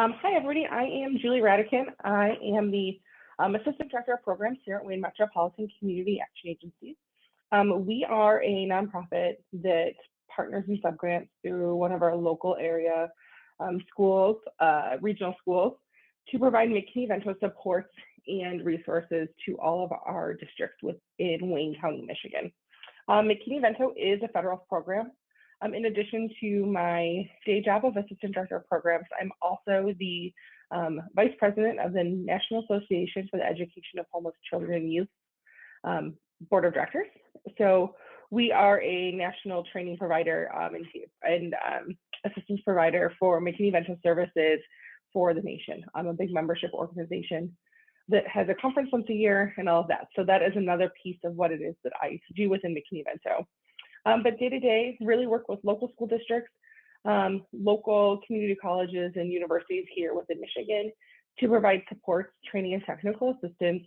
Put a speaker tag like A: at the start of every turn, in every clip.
A: Hi, everybody. I am Julie Ratekin. I am the Assistant Director of Programs here at Wayne Metropolitan Community Action Agency. We are a nonprofit that partners in subgrants through one of our local area schools, regional schools, to provide McKinney-Vento supports and resources to all of our districts within Wayne County, Michigan. McKinney-Vento is a federal program. In addition to my day job of Assistant Director of Programs, I'm also the Vice President of the National Association for the Education of Homeless Children and Youth Board of Directors. So we are a national training provider and assistance provider for McKinney-Vento services for the nation. I'm a big membership organization that has a conference once a year and all of that. So that is another piece of what it is that I do within McKinney-Vento. But day-to-day, really work with local school districts, local community colleges and universities here within Michigan to provide supports, training, and technical assistance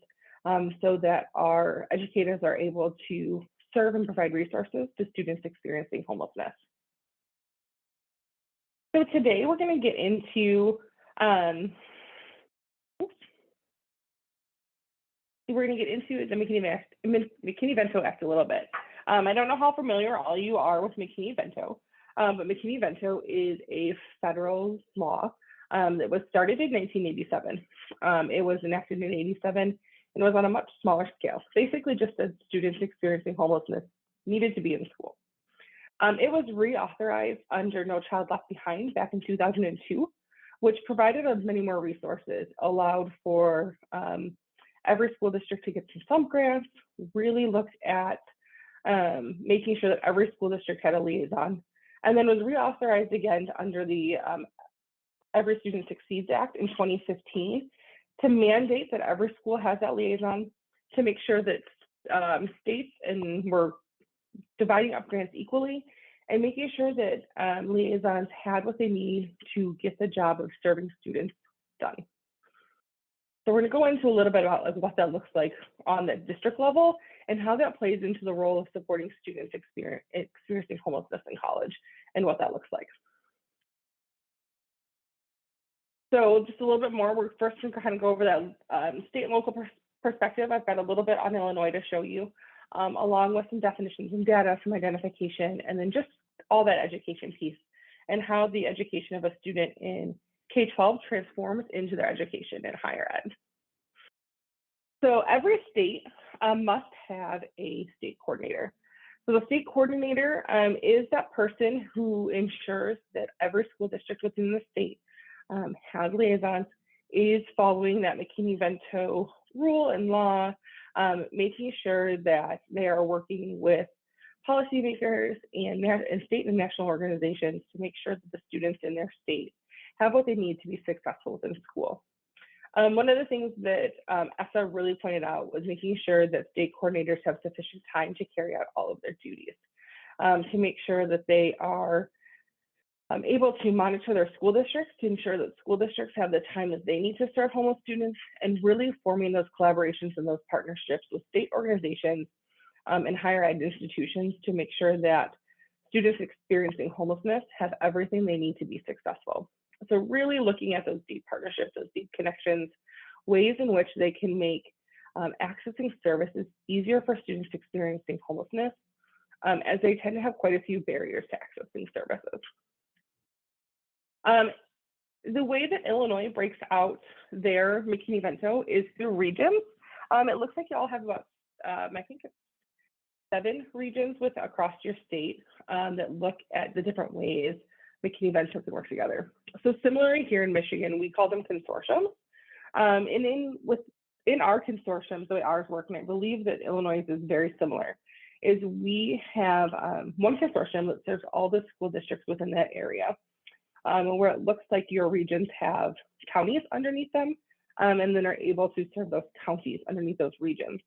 A: so that our educators are able to serve and provide resources to students experiencing homelessness. So today we're going to get into the McKinney-Vento Act a little bit. I don't know how familiar all you are with McKinney-Vento, but McKinney-Vento is a federal law that was started in 1987. It was enacted in 1987 and was on a much smaller scale. Basically, just as students experiencing homelessness needed to be in school. It was reauthorized under No Child Left Behind back in 2002, which provided us many more resources, allowed for every school district to get some grants, really looked at making sure that every school district had a liaison, and then was reauthorized again under the Every Student Succeeds Act in 2015 to mandate that every school has that liaison, to make sure that states were dividing up grants equally and making sure that liaisons had what they need to get the job of serving students done. So we're going to go into a little bit about what that looks like on the district level and how that plays into the role of supporting students experiencing homelessness in college and what that looks like. So just a little bit more, we're first going to kind of go over that state and local perspective. I've got a little bit on Illinois to show you, along with some definitions and data, some identification, and then just all that education piece and how the education of a student in K-12 transforms into their education in higher ed. So every state must have a state coordinator. So the state coordinator is that person who ensures that every school district within the state has liaisons, is following that McKinney-Vento rule and law, making sure that they are working with policymakers and state and national organizations to make sure that the students in their state have what they need to be successful within school. One of the things that ESSA really pointed out was making sure that state coordinators have sufficient time to carry out all of their duties, to make sure that they are able to monitor their school districts, to ensure that school districts have the time that they need to serve homeless students, and really forming those collaborations and those partnerships with state organizations and higher ed institutions to make sure that students experiencing homelessness have everything they need to be successful. So really looking at those deep partnerships, those deep connections, ways in which they can make accessing services easier for students experiencing homelessness, as they tend to have quite a few barriers to accessing services. The way that Illinois breaks out their McKinney-Vento is through regions. It looks like you all have about, I think, 7 regions across your state that look at the different ways McKinney-Vento can work together. So similarly here in Michigan, we call them consortiums. And in our consortiums, the way ours work, and I believe that Illinois is very similar, is we have one consortium that serves all the school districts within that area, where it looks like your regions have counties underneath them, and then are able to serve those counties underneath those regions.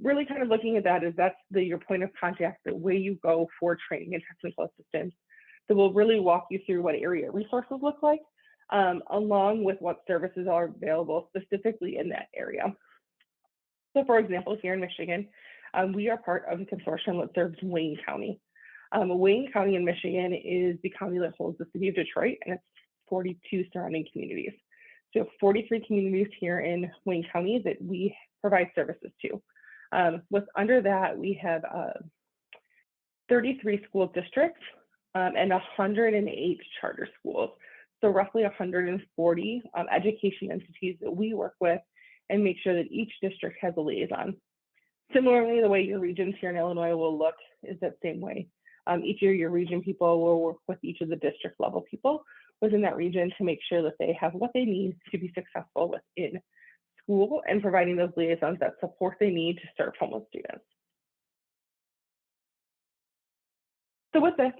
A: Really kind of looking at that is that's your point of contact, the way you go for training and technical assistance, that will really walk you through what area resources look like, along with what services are available specifically in that area. So for example, here in Michigan, we are part of a consortium that serves Wayne County. Wayne County in Michigan is the county that holds the city of Detroit, and it's 42 surrounding communities. So 43 communities here in Wayne County that we provide services to. With under that, we have 33 school districts and 108 charter schools. So roughly 140 education entities that we work with and make sure that each district has a liaison. Similarly, the way your regions here in Illinois will look is that same way. Each year, your region people will work with each of the district level people within that region to make sure that they have what they need to be successful within school and providing those liaisons that support they need to serve homeless students. So with this,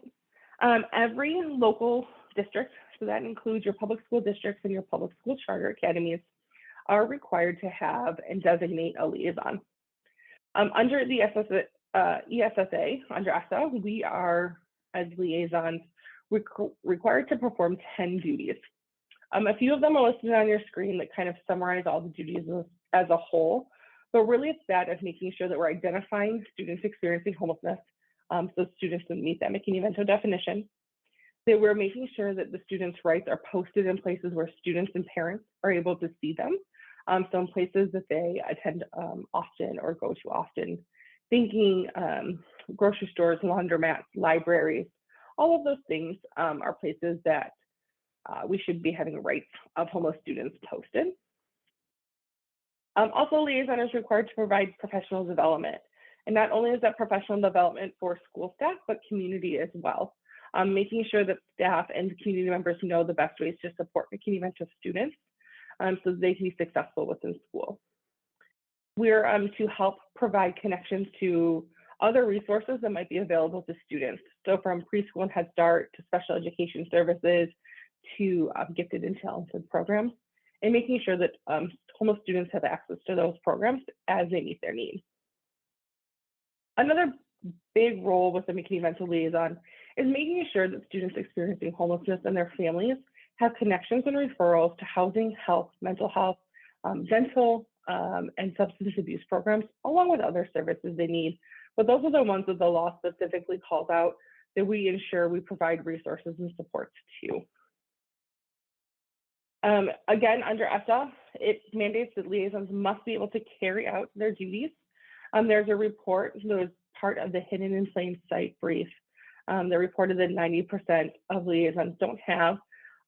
A: every local district, so that includes your public school districts and your public school charter academies, are required to have and designate a liaison. Under the ESSA, under ESSA, we are, as liaisons, required to perform 10 duties. A few of them are listed on your screen that kind of summarize all the duties as a whole, but really it's that of making sure that we're identifying students experiencing homelessness, so students that meet that McKinney-Vento definition, that we're making sure that the students' rights are posted in places where students and parents are able to see them, so in places that they attend often or go to often, thinking grocery stores, laundromats, libraries, all of those things are places that we should be having rights of homeless students posted. Also, liaison is required to provide professional development. And not only is that professional development for school staff, but community as well. Making sure that staff and community members know the best ways to support McKinney-Vento students so that they can be successful within school. We're to help provide connections to other resources that might be available to students. So from preschool and Head Start to special education services to gifted and talented programs, and making sure that homeless students have access to those programs as they meet their needs. Another big role with the McKinney-Vento liaison is making sure that students experiencing homelessness and their families have connections and referrals to housing, health, mental health, dental, and substance abuse programs, along with other services they need. But those are the ones that the law specifically calls out that we ensure we provide resources and supports to. Again, under ESSA, it mandates that liaisons must be able to carry out their duties. There's a report that was part of the Hidden in Plain Sight brief that reported that 90% of liaisons don't have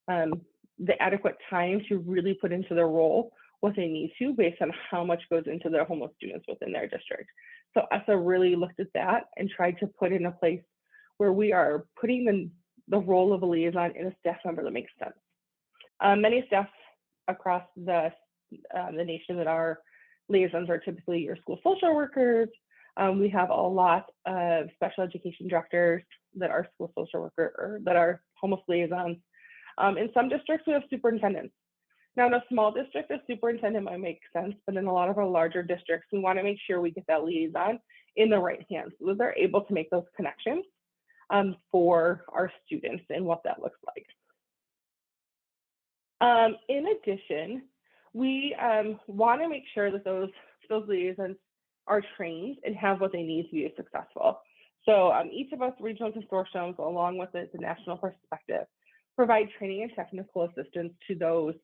A: the adequate time to really put into their role what they need to based on how much goes into their homeless students within their district. So ESSA really looked at that and tried to put in a place where we are putting the role of a liaison in a staff member that makes sense. Many staff across the nation that are liaisons are typically your school social workers. We have a lot of special education directors that are school social worker or that are homeless liaisons. In some districts, we have superintendents. Now, in a small district, a superintendent might make sense, but in a lot of our larger districts, we want to make sure we get that liaison in the right hands so that they're able to make those connections for our students and what that looks like. In addition, we want to make sure that those liaisons are trained and have what they need to be successful. So each of us regional consortiums, along with the national perspective, provide training and technical assistance to those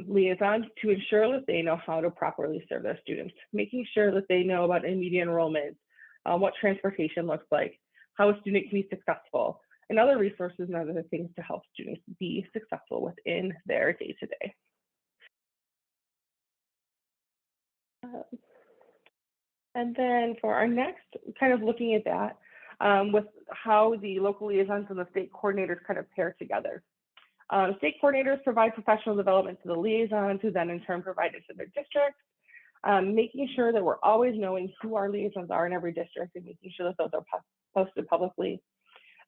A: liaisons to ensure that they know how to properly serve their students, making sure that they know about immediate enrollment, what transportation looks like, how a student can be successful, and other resources and other things to help students be successful within their day-to-day. And then for our next, kind of looking at that, with how the local liaisons and the state coordinators kind of pair together. State coordinators provide professional development to the liaisons, who then in turn provide it to their districts, making sure that we're always knowing who our liaisons are in every district and making sure that those are posted publicly.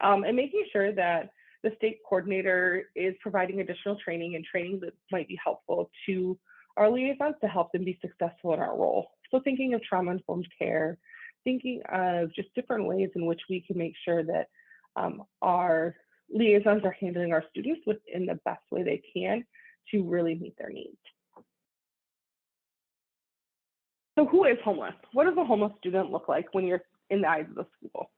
A: And making sure that the state coordinator is providing additional training and training that might be helpful to our liaisons to help them be successful in our role. So thinking of trauma-informed care, thinking of just different ways in which we can make sure that our liaisons are handling our students within the best way they can to really meet their needs. So who is homeless? What does a homeless student look like when you're in the eyes of the school?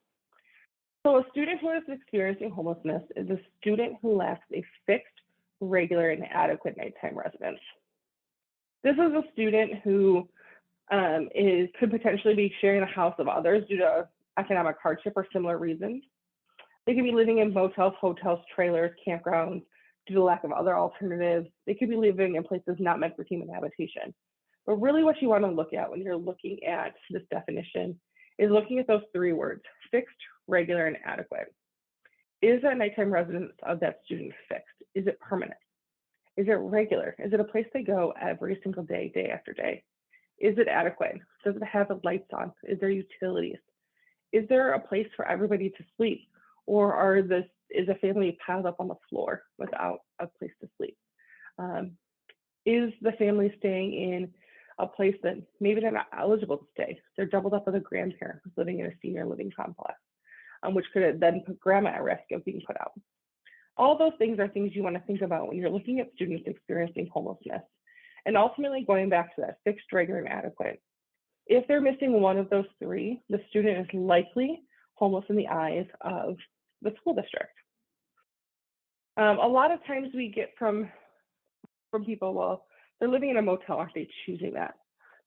A: So a student who is experiencing homelessness is a student who lacks a fixed regular, and adequate nighttime residence. This is a student who could potentially be sharing a house of others due to economic hardship or similar reasons. They could be living in motels, hotels, trailers, campgrounds due to lack of other alternatives. They could be living in places not meant for human habitation. But really what you want to look at when you're looking at this definition is looking at those three words: fixed, regular, and adequate. Is that nighttime residence of that student fixed? Is it permanent? Is it regular? Is it a place they go every single day, day after day? Is it adequate? Does it have the lights on? Is there utilities? Is there a place for everybody to sleep? Or is a family piled up on the floor without a place to sleep? Is the family staying in a place that maybe they're not eligible to stay? They're doubled up with a grandparent who's living in a senior living complex, which could then put grandma at risk of being put out. All those things are things you want to think about when you're looking at students experiencing homelessness. And ultimately, going back to that fixed, regular, and adequate. If they're missing one of those three, the student is likely homeless in the eyes of the school district. A lot of times we get from people, well, they're living in a motel, aren't they choosing that?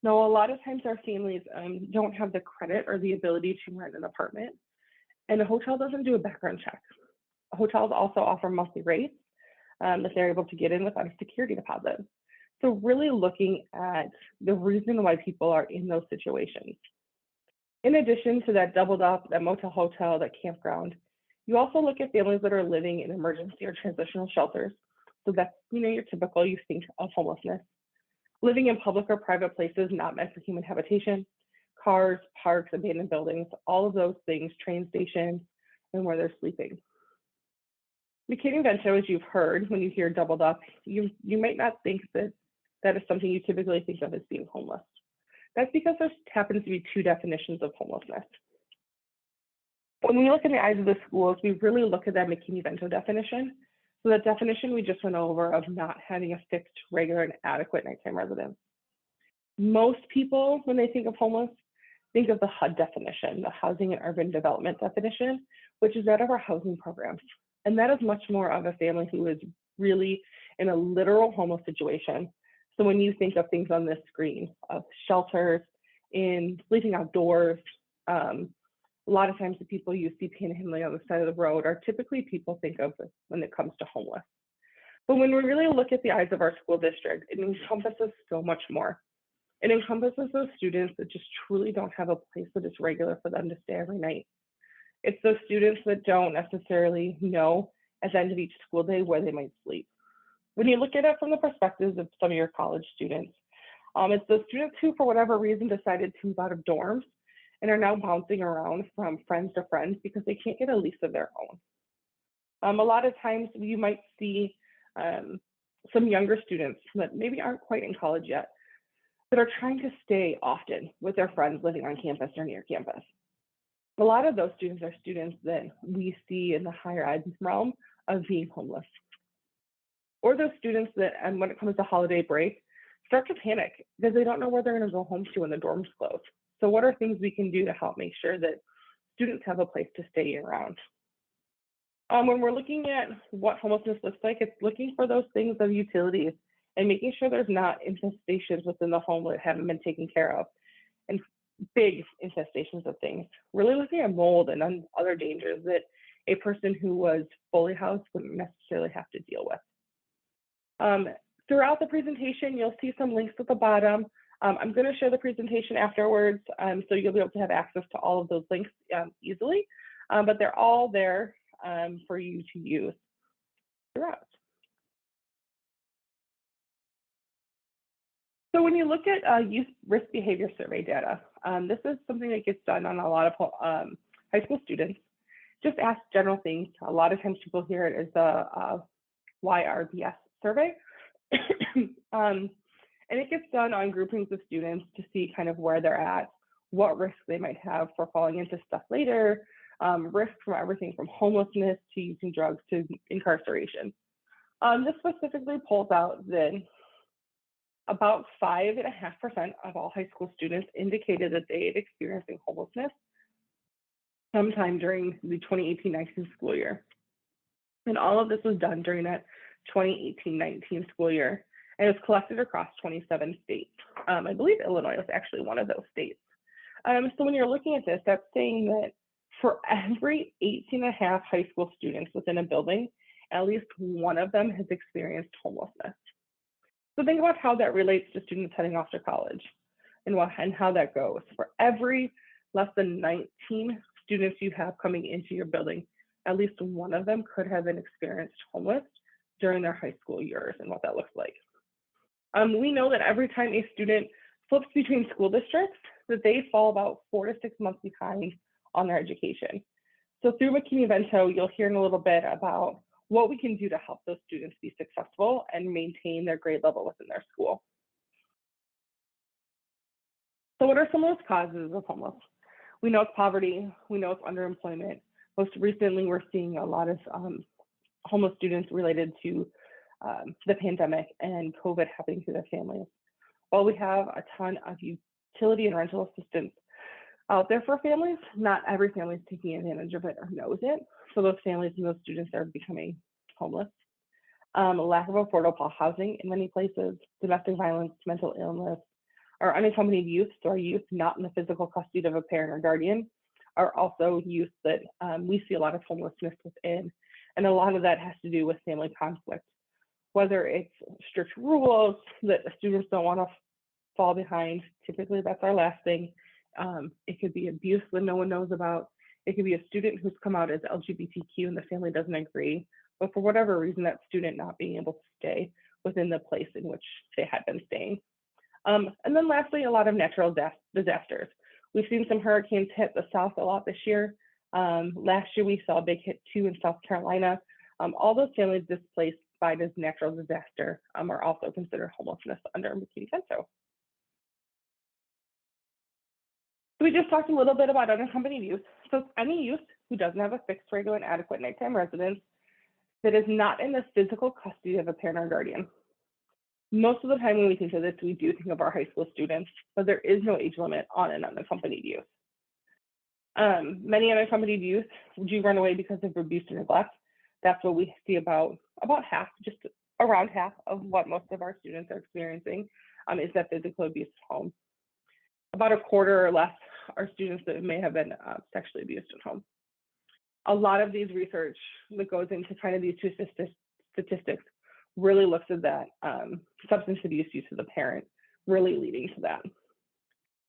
A: No, a lot of times our families don't have the credit or the ability to rent an apartment, and a hotel doesn't do a background check. Hotels also offer monthly rates that they're able to get in without a security deposit. So really looking at the reason why people are in those situations. In addition to that doubled up, that motel, hotel, that campground, you also look at families that are living in emergency or transitional shelters. So that's, your typical, you think of homelessness. Living in public or private places not meant for human habitation, cars, parks, abandoned buildings, all of those things, train stations, and where they're sleeping. McKinney-Vento, as you've heard, when you hear doubled up, you might not think that is something you typically think of as being homeless. That's because there happens to be two definitions of homelessness. When we look in the eyes of the schools, we really look at that McKinney-Vento definition. So that definition we just went over of not having a fixed, regular, and adequate nighttime residence. Most people, when they think of homeless, think of the HUD definition, the Housing and Urban Development definition, which is that of our housing programs. And that is much more of a family who is really in a literal homeless situation. So when you think of things on this screen of shelters, in sleeping outdoors, a lot of times the people you see panhandling on the side of the road are typically people think of when it comes to homeless. But when we really look at the eyes of our school district, it encompasses so much more. It encompasses those students that just truly don't have a place that is regular for them to stay every night. It's those students that don't necessarily know at the end of each school day where they might sleep. When you look at it from the perspectives of some of your college students, it's those students who, for whatever reason, decided to move out of dorms and are now bouncing around from friends to friends because they can't get a lease of their own. A lot of times you might see some younger students that maybe aren't quite in college yet that are trying to stay often with their friends living on campus or near campus. A lot of those students are students that we see in the higher ed realm of being homeless. Or those students that, and when it comes to holiday break, start to panic because they don't know where they're going to go home to when the dorms close. So what are things we can do to help make sure that students have a place to stay year-round? When we're looking at what homelessness looks like, it's looking for those things of utilities and making sure there's not infestations within the home that haven't been taken care of, and big infestations of things. Really looking at mold and other dangers that a person who was fully housed wouldn't necessarily have to deal with. Throughout the presentation, you'll see some links at the bottom. I'm going to share the presentation afterwards, so you'll be able to have access to all of those links easily, but they're all there for you to use throughout. So when you look at youth risk behavior survey data, this is something that gets done on a lot of high school students. Just ask general things. A lot of times people hear it as the YRBS survey. And it gets done on groupings of students to see kind of where they're at, what risks they might have for falling into stuff later, risks from everything from homelessness to using drugs to incarceration. This specifically pulls out that about 5.5% of all high school students indicated that they had experienced homelessness sometime during the 2018-19 school year. And all of this was done during that 2018-19 school year, and it was collected across 27 states. I believe Illinois was actually one of those states. So when you're looking at this, that's saying that for every 18.5 high school students within a building, at least one of them has experienced homelessness. So think about how that relates to students heading off to college and how that goes. For every less than 19 students you have coming into your building, at least one of them could have been experienced homeless during their high school years and what that looks like. We know that every time a student flips between school districts, that they fall about 4 to 6 months behind on their education. So through McKinney-Vento, you'll hear in a little bit about what we can do to help those students be successful and maintain their grade level within their school. So what are some of those causes of homeless? We know it's poverty, we know it's underemployment. Most recently, we're seeing a lot of homeless students related to the pandemic and COVID happening to their families. While we have a ton of utility and rental assistance out there for families, not every family is taking advantage of it or knows it. So those families and those students are becoming homeless. A lack of affordable housing in many places, domestic violence, mental illness, our unaccompanied youth, so our youth not in the physical custody of a parent or guardian, are also youth that we see a lot of homelessness within. And a lot of that has to do with family conflict, whether it's strict rules that the students don't want to fall behind. Typically, that's our last thing. It could be abuse that no one knows about. It could be a student who's come out as LGBTQ and the family doesn't agree, but for whatever reason, that student not being able to stay within the place in which they had been staying. And then lastly, a lot of natural disasters. We've seen some hurricanes hit the South a lot this year. Last year, we saw a big hit too in South Carolina. All those families displaced by this natural disaster are also considered homelessness under McKinney-Vento. So we just talked a little bit about unaccompanied youth. So it's any youth who doesn't have a fixed, regular, and adequate nighttime residence that is not in the physical custody of a parent or guardian. Most of the time when we think of this, we do think of our high school students, but there is no age limit on an unaccompanied youth. Many unaccompanied youth do run away because of abuse and neglect. That's what we see about half, just around half of what most of our students are experiencing is that physical abuse at home. About a quarter or less are students that may have been sexually abused at home. A lot of these research that goes into kind of these two statistics really looks at that substance abuse use of the parent really leading to that.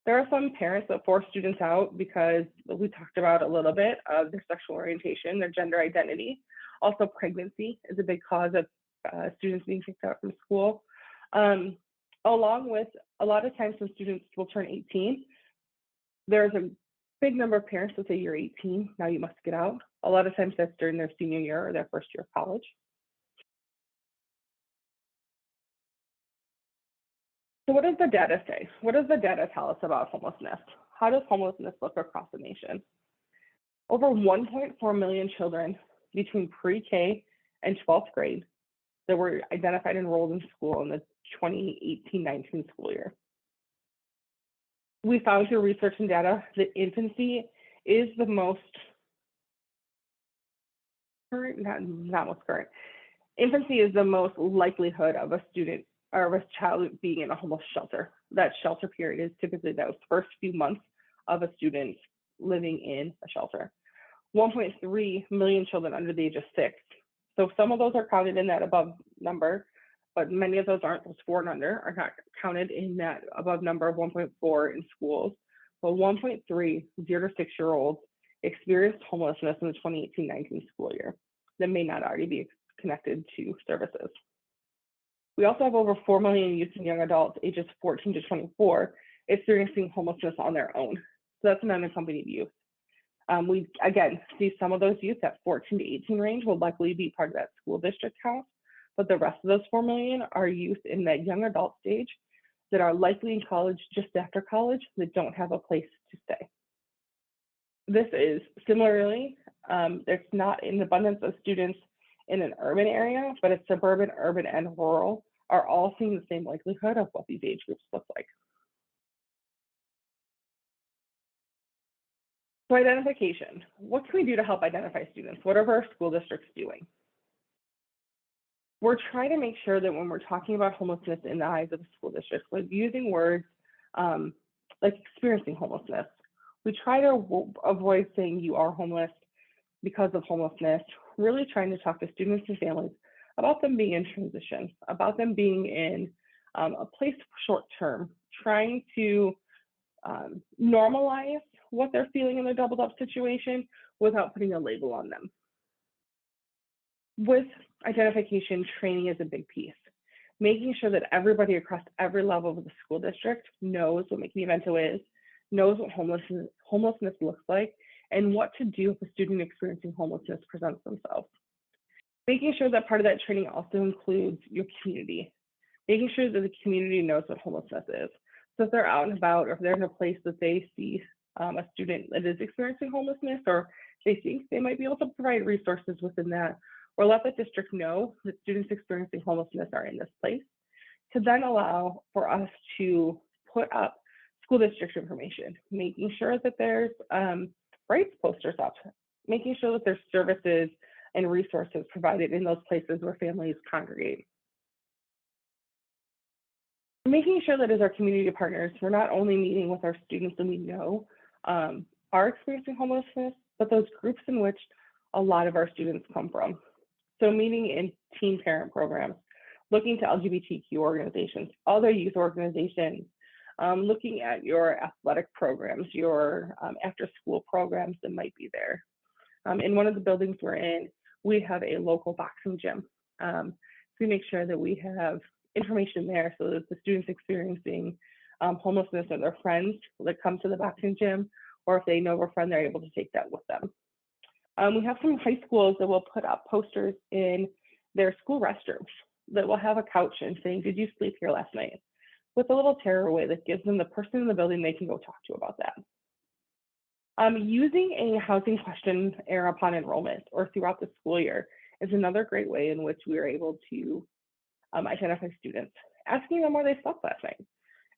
A: There are some parents that force students out because we talked about a little bit of their sexual orientation, their gender identity. Also, pregnancy is a big cause of students being kicked out from school. Along with a lot of times when students will turn 18, there's a big number of parents that say, you're 18, now you must get out. A lot of times that's during their senior year or their first year of college. So what does the data say? What does the data tell us about homelessness? How does homelessness look across the nation? Over 1.4 million children between pre-K and 12th grade that were identified enrolled in school in the 2018-19 school year. We found through research and data that infancy is the most current, not most current. Infancy is the most likelihood of a student or of a child being in a homeless shelter. That shelter period is typically those first few months of a student living in a shelter. 1.3 million children under the age of 6. So some of those are counted in that above number, but many of those aren't. Those 4 and under are not counted in that above number of 1.4 in schools. But 1.3 0 to 6-year-olds experienced homelessness in the 2018-19 school year that may not already be connected to services. We also have over 4 million youth and young adults ages 14 to 24 experiencing homelessness on their own. So that's an unaccompanied youth. We, again, see some of those youth at 14 to 18 range will likely be part of that school district count, but the rest of those 4 million are youth in that young adult stage that are likely in college just after college that don't have a place to stay. This is similarly, there's not an abundance of students in an urban area, but it's suburban, urban, and rural are all seeing the same likelihood of what these age groups look like. So identification, what can we do to help identify students? What are our school districts doing? We're trying to make sure that when we're talking about homelessness in the eyes of the school district, we're using words like experiencing homelessness. We try to avoid saying you are homeless because of homelessness, really trying to talk to students and families about them being in transition, about them being in a place short term, trying to normalize what they're feeling in their doubled up situation without putting a label on them. With identification, training is a big piece. Making sure that everybody across every level of the school district knows what McKinney-Vento is, knows what homelessness looks like, and what to do if a student experiencing homelessness presents themselves. Making sure that part of that training also includes your community. Making sure that the community knows what homelessness is. So if they're out and about, or if they're in a place that they see a student that is experiencing homelessness, or they think they might be able to provide resources within that, or let the district know that students experiencing homelessness are in this place, to then allow for us to put up school district information, making sure that there's rights posters up, making sure that there's services and resources provided in those places where families congregate. Making sure that as our community partners, we're not only meeting with our students that we know are experiencing homelessness, but those groups in which a lot of our students come from. So meeting in teen parent programs, looking to LGBTQ organizations, other youth organizations, looking at your athletic programs, your after school programs that might be there. In one of the buildings we're in, we have a local boxing gym. So we make sure that we have information there so that the students experiencing homelessness or their friends that come to the boxing gym, or if they know a friend, they're able to take that with them. We have some high schools that will put up posters in their school restrooms that will have a couch and saying, "Did you sleep here last night?" with a little tearaway that gives them the person in the building they can go talk to about that. Using a housing questionnaire upon enrollment or throughout the school year is another great way in which we are able to identify students. Asking them where they slept last night.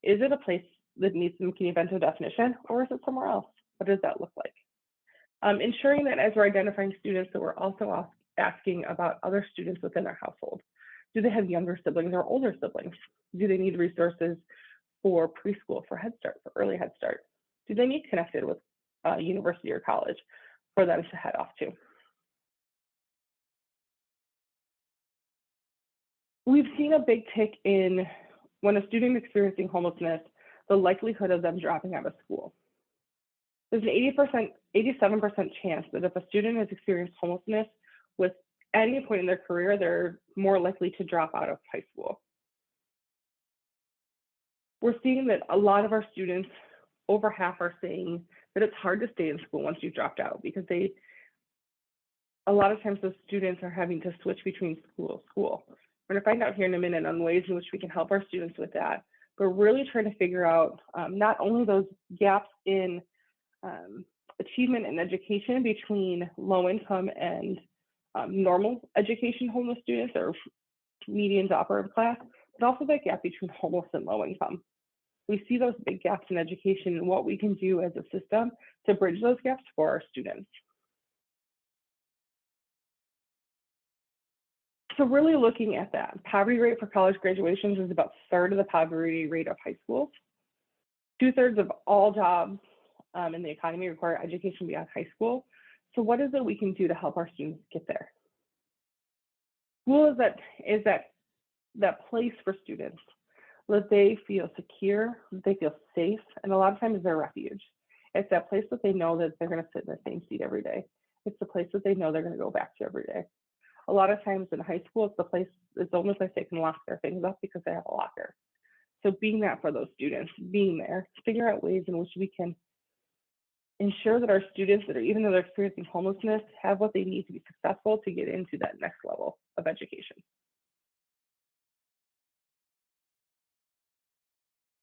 A: Is it a place that meets the McKinney-Vento definition, or is it somewhere else? What does that look like? Ensuring that as we're identifying students, that we're also asking about other students within our household. Do they have younger siblings or older siblings? Do they need resources for preschool, for Head Start, for early Head Start? Do they need connected with university or college for them to head off to? We've seen a big tick in when a student experiencing homelessness, the likelihood of them dropping out of school. There's an 87% chance that if a student has experienced homelessness with any point in their career, they're more likely to drop out of high school. We're seeing that a lot of our students, over half, are saying that it's hard to stay in school once you've dropped out because a lot of times those students are having to switch between school. We're going to find out here in a minute on ways in which we can help our students with that. But really trying to figure out not only those gaps in achievement and education between low income and normal education homeless students or median to upper class, but also that gap between homeless and low income. We see those big gaps in education and what we can do as a system to bridge those gaps for our students. So really looking at that, poverty rate for college graduations is about a third of the poverty rate of high schools. 2/3 of all jobs in the economy require education beyond high school. So what is it we can do to help our students get there? School is that place for students that they feel secure, that they feel safe, and a lot of times they're refuge. It's that place that they know that they're going to sit in the same seat every day. It's the place that they know they're going to go back to every day. A lot of times in high school, it's the only place they can lock their things up because they have a locker. So being that for those students, being there, figure out ways in which we can ensure that our students that are, even though they're experiencing homelessness, have what they need to be successful to get into that next level of education.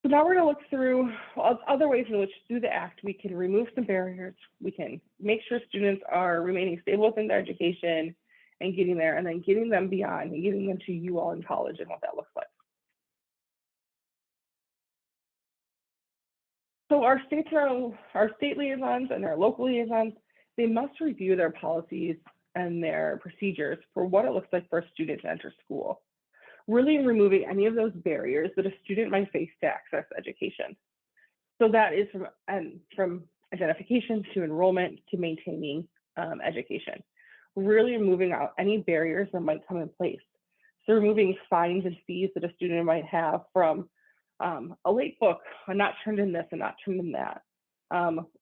A: So now we're going to look through other ways in which through the Act, we can remove some barriers. We can make sure students are remaining stable within their education and getting there, and then getting them beyond and getting them to you all in college and what that looks like. So our state liaisons and our local liaisons, they must review their policies and their procedures for what it looks like for a student to enter school, really removing any of those barriers that a student might face to access education. So that is from identification to enrollment to maintaining education, really removing out any barriers that might come in place. So removing fines and fees that a student might have from a late book, a not turned in this and not turned in that.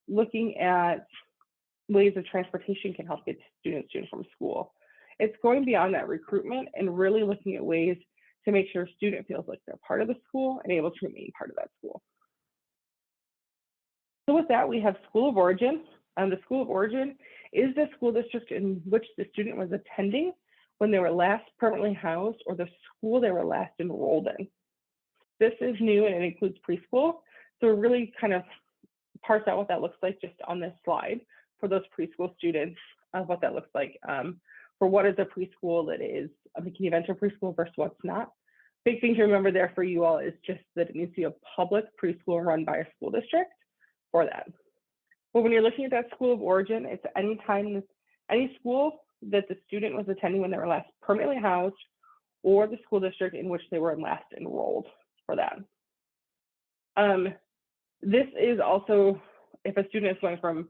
A: Looking at ways of transportation can help get students to and from school. It's going beyond that recruitment and really looking at ways to make sure a student feels like they're part of the school and able to remain part of that school. So with that, we have school of origin. The school of origin is the school district in which the student was attending when they were last permanently housed or the school they were last enrolled in. This is new and it includes preschool. So we're really kind of parse out what that looks like just on this slide for those preschool students of what that looks like. For what is a preschool that is a McKinney-Vento preschool versus what's not. Big thing to remember there for you all is just that it needs to be a public preschool run by a school district for that. But when you're looking at that school of origin, it's any school that the student was attending when they were last permanently housed or the school district in which they were last enrolled for that. This is also, if a student is going from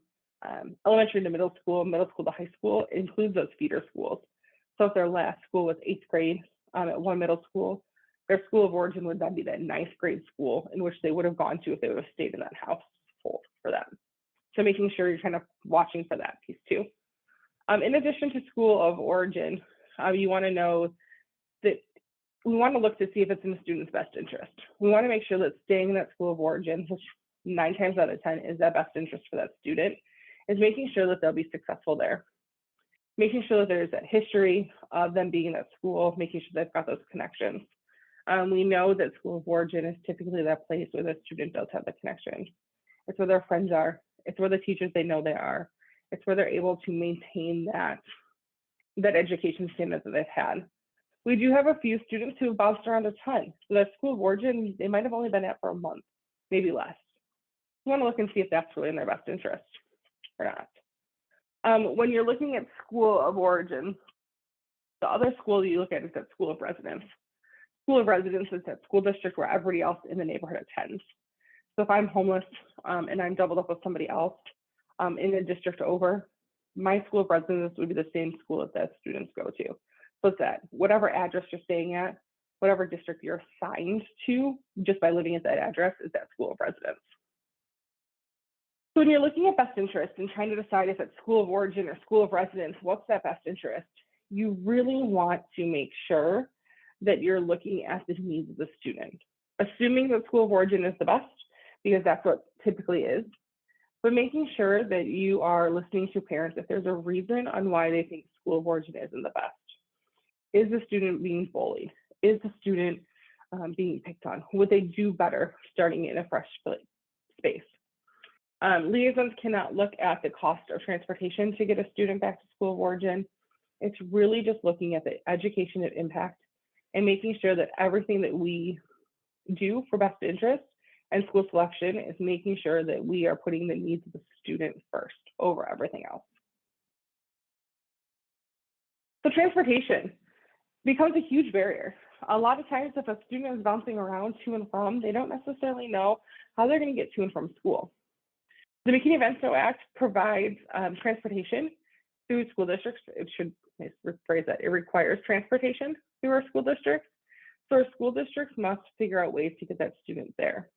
A: elementary to middle school to high school, it includes those feeder schools. So if their last school was 8th grade at one middle school, their school of origin would then be that 9th grade school in which they would have gone to if they would have stayed in that house for them. So making sure you're kind of watching for that piece too. In addition to school of origin, you want to know that we want to look to see if it's in the student's best interest. We want to make sure that staying in that school of origin, which 9 times out of 10 is that best interest for that student, is making sure that they'll be successful there. Making sure that there's that history of them being in that school, making sure they've got those connections. We know that school of origin is typically that place where the student does have the connections. It's where their friends are. It's where the teachers they know they are. It's where they're able to maintain that education standard that they've had. We do have a few students who have bounced around a ton. So that school of origin, they might have only been at for a month, maybe less. We want to look and see if that's really in their best interest or not. When you're looking at school of origin, the other school you look at is that school of residence. School of residence is that school district where everybody else in the neighborhood attends. So if I'm homeless and I'm doubled up with somebody else in the district over, my school of residence would be the same school that the students go to. So it's that whatever address you're staying at, whatever district you're assigned to, just by living at that address, is that school of residence. So when you're looking at best interest and trying to decide if it's school of origin or school of residence, what's that best interest? You really want to make sure that you're looking at the needs of the student, assuming that school of origin is the best, because that's what typically is, but making sure that you are listening to parents if there's a reason on why they think school of origin isn't the best. Is the student being bullied? Is the student being picked on? Would they do better starting in a fresh space? Liaisons cannot look at the cost of transportation to get a student back to school of origin. It's really just looking at the education and impact and making sure that everything that we do for best interest and school selection is making sure that we are putting the needs of the student first over everything else. So transportation becomes a huge barrier. A lot of times if a student is bouncing around to and from, they don't necessarily know how they're going to get to and from school. The McKinney-Vento Act provides transportation through school districts. It should rephrase that. It requires transportation through our school districts. So our school districts must figure out ways to get that student there.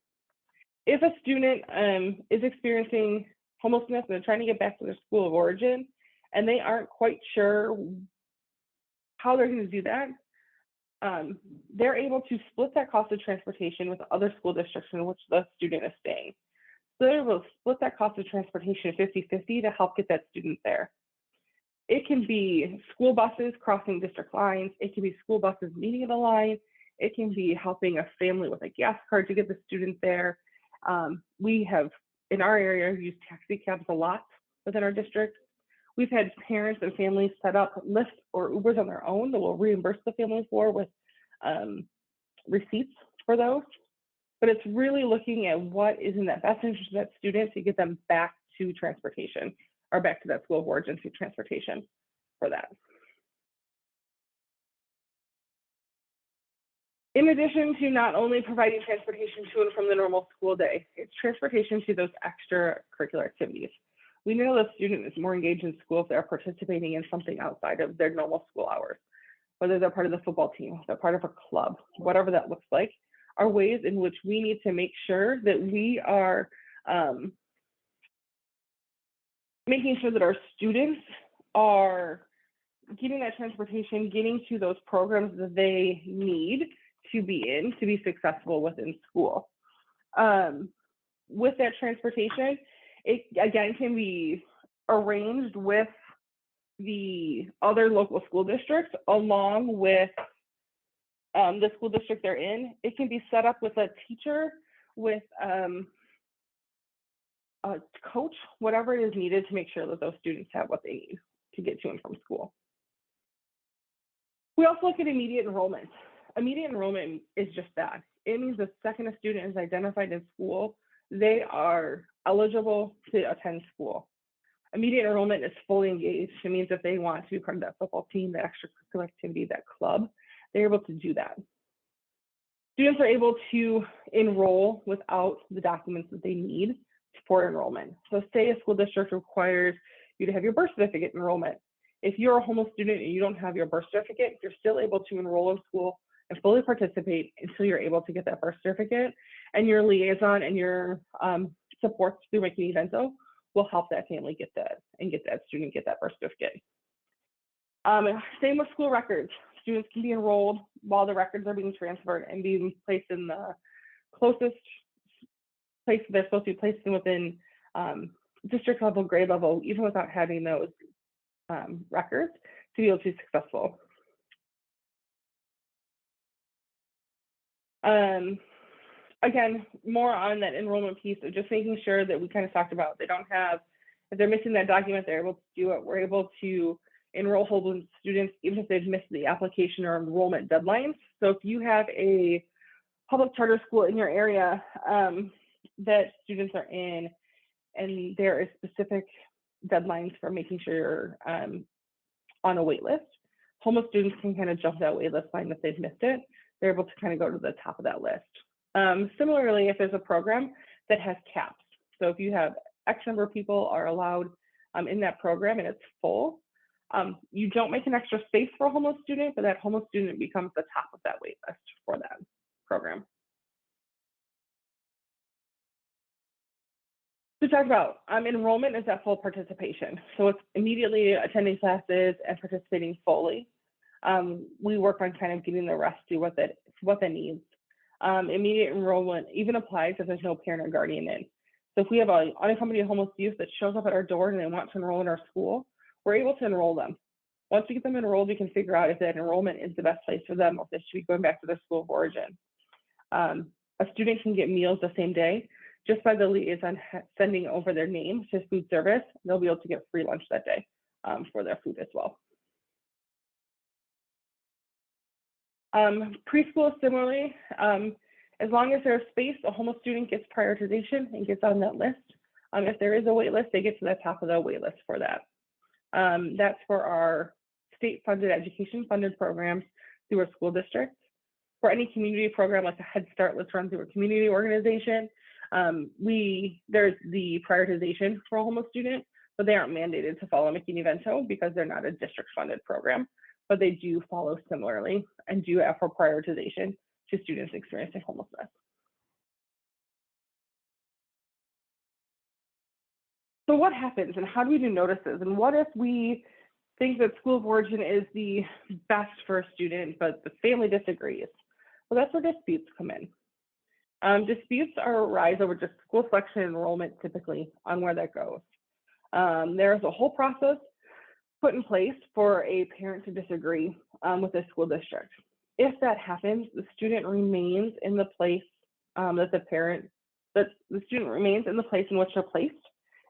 A: If a student is experiencing homelessness and they're trying to get back to their school of origin and they aren't quite sure how they're going to do that, they're able to split that cost of transportation with other school districts in which the student is staying. So they're able to split that cost of transportation 50-50 to help get that student there. It can be school buses crossing district lines. It can be school buses meeting at a line. It can be helping a family with a gas card to get the student there. We have, in our area, used taxi cabs a lot within our district. We've had parents and families set up Lyft or Ubers on their own that will reimburse the family for with receipts for those. But it's really looking at what is in that best interest of that student to get them back to transportation or back to that school of origin through transportation. for that. In addition to not only providing transportation to and from the normal school day, it's transportation to those extracurricular activities. We know the student is more engaged in school if they're participating in something outside of their normal school hours, whether they're part of the football team, if they're part of a club, whatever that looks like, are ways in which we need to make sure that we are making sure that our students are getting that transportation, getting to those programs that they need to be successful within school. With that transportation, it again can be arranged with the other local school districts along with the school district they're in. It can be set up with a teacher, with a coach, whatever it is needed to make sure that those students have what they need to get to and from school. We also look at immediate enrollment. Immediate enrollment is just that. It means the second a student is identified in school, they are eligible to attend school. Immediate enrollment is fully engaged. It means if they want to be part of that football team, that extracurricular activity, that club, they're able to do that. Students are able to enroll without the documents that they need for enrollment. So say a school district requires you to have your birth certificate enrollment. If you're a homeless student and you don't have your birth certificate, you're still able to enroll in school and fully participate until you're able to get that birth certificate. And your liaison and your supports through McKinney-Vento will help that family get that and get that student get that birth certificate. Same with school records. Students can be enrolled while the records are being transferred and being placed in the closest place they're supposed to be placed in within district level, grade level, even without having those records to be able to be successful. Again, more on that enrollment piece of just making sure that we kind of talked about, they don't have, if they're missing that document, they're able to do it. We're able to enroll homeless students even if they've missed the application or enrollment deadlines. So if you have a public charter school in your area that students are in, and there is specific deadlines for making sure you're on a wait list, homeless students can kind of jump that wait list line if they've missed it. They're able to kind of go to the top of that list. Similarly, if there's a program that has caps, so if you have X number of people are allowed in that program and it's full, you don't make an extra space for a homeless student, but that homeless student becomes the top of that wait list for that program. To talk about enrollment is that full participation. So it's immediately attending classes and participating fully. We work on kind of getting the rest to what that needs. Immediate enrollment even applies if there's no parent or guardian in. So if we have an unaccompanied homeless youth that shows up at our door and they want to enroll in our school, we're able to enroll them. Once we get them enrolled, we can figure out if that enrollment is the best place for them or if they should be going back to their school of origin. A student can get meals the same day just by the liaison sending over their name to food service. They'll be able to get free lunch that day for their food as well. Preschool, similarly, as long as there's space, a homeless student gets prioritization and gets on that list. If there is a wait list, they get to the top of the wait list for that. That's for our state-funded education-funded programs through a school district. For any community program like a Head Start, let's run through a community organization. There's the prioritization for a homeless student, but they aren't mandated to follow McKinney-Vento because they're not a district-funded program, but they do follow similarly and do have for prioritization to students experiencing homelessness. So what happens and how do we do notices? And what if we think that school of origin is the best for a student, but the family disagrees? Well, that's where disputes come in. Disputes arise over just school selection and enrollment typically on where that goes. There's a whole process put in place for a parent to disagree with the school district. If that happens, the student remains in the place the student remains in the place in which they're placed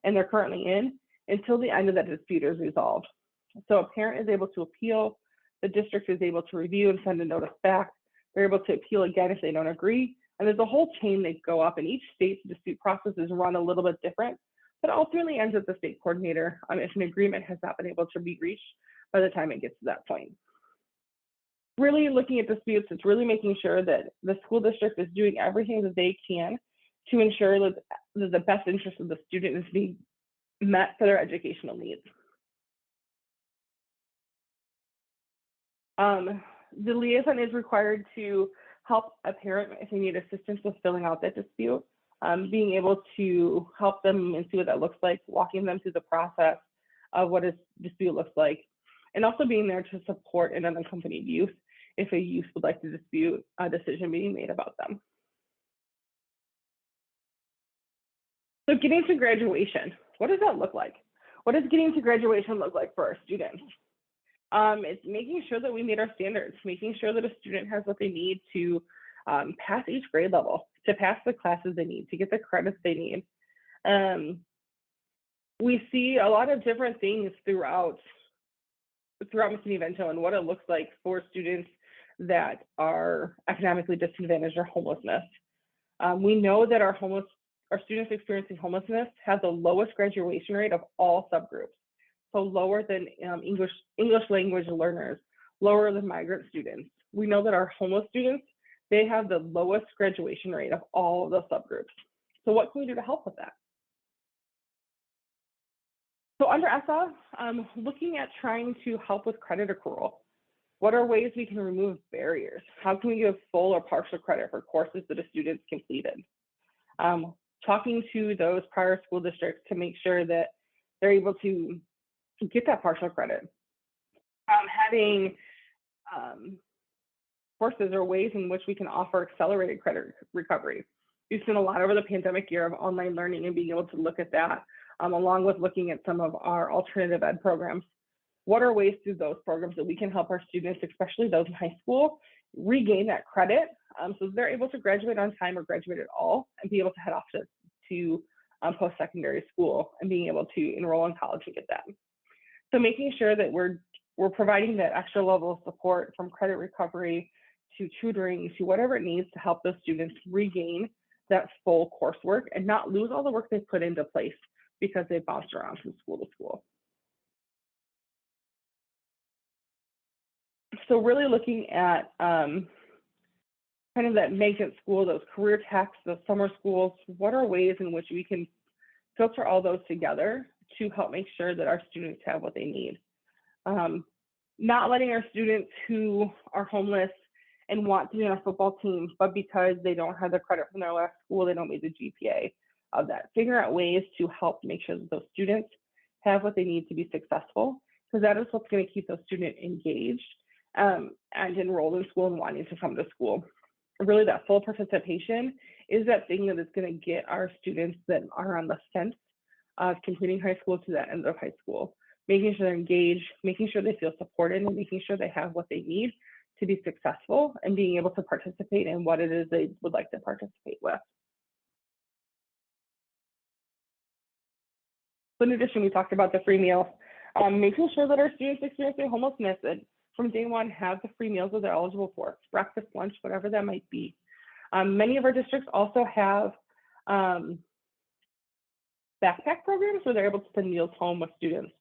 A: and they're currently in until the end of that dispute is resolved. So a parent is able to appeal, the district is able to review and send a notice back. They're able to appeal again if they don't agree. And there's a whole chain that go up, and each state's dispute process is run a little bit different, but ultimately ends at the state coordinator if an agreement has not been able to be reached by the time it gets to that point. Really looking at disputes, it's really making sure that the school district is doing everything that they can to ensure that the best interest of the student is being met for their educational needs. The liaison is required to help a parent if they need assistance with filling out that dispute, being able to help them and see what that looks like, walking them through the process of what a dispute looks like, and also being there to support an unaccompanied youth if a youth would like to dispute a decision being made about them. So getting to graduation, what does that look like? What does getting to graduation look like for our students? It's making sure that we meet our standards, making sure that a student has what they need to pass each grade level, to pass the classes they need, to get the credits they need. We see a lot of different things throughout McKinney-Vento and what it looks like for students that are economically disadvantaged or homelessness. We know that our students experiencing homelessness have the lowest graduation rate of all subgroups. So lower than English language learners, lower than migrant students. We know that our homeless students, they have the lowest graduation rate of all of the subgroups. So what can we do to help with that? So under ESSA, looking at trying to help with credit accrual. What are ways we can remove barriers? How can we give full or partial credit for courses that a student's completed? Talking to those prior school districts to make sure that they're able to get that partial credit. Having courses or ways in which we can offer accelerated credit recovery. We've seen a lot over the pandemic year of online learning and being able to look at that, along with looking at some of our alternative ed programs. What are ways through those programs that we can help our students, especially those in high school, regain that credit so they're able to graduate on time or graduate at all and be able to head off to post-secondary school and being able to enroll in college and get that. So making sure that we're providing that extra level of support from credit recovery to tutoring to whatever it needs to help those students regain that full coursework and not lose all the work they've put into place because they bounced around from school to school. So really looking at kind of that magnet school, those career techs, those summer schools, what are ways in which we can filter all those together to help make sure that our students have what they need. Not letting our students who are homeless and want to be on a football team, but because they don't have the credit from their last school, they don't meet the GPA of that. Figure out ways to help make sure that those students have what they need to be successful, because that is what's going to keep those students engaged and enrolled in school and wanting to come to school. Really, that full participation is that thing that is going to get our students that are on the fence of completing high school to that end of high school, making sure they're engaged, making sure they feel supported, and making sure they have what they need to be successful and being able to participate in what it is they would like to participate with. So in addition, we talked about the free meals, making sure that our students experiencing homelessness and from day one have the free meals that they're eligible for, breakfast, lunch, whatever that might be. Many of our districts also have backpack programs where they're able to send meals home with students.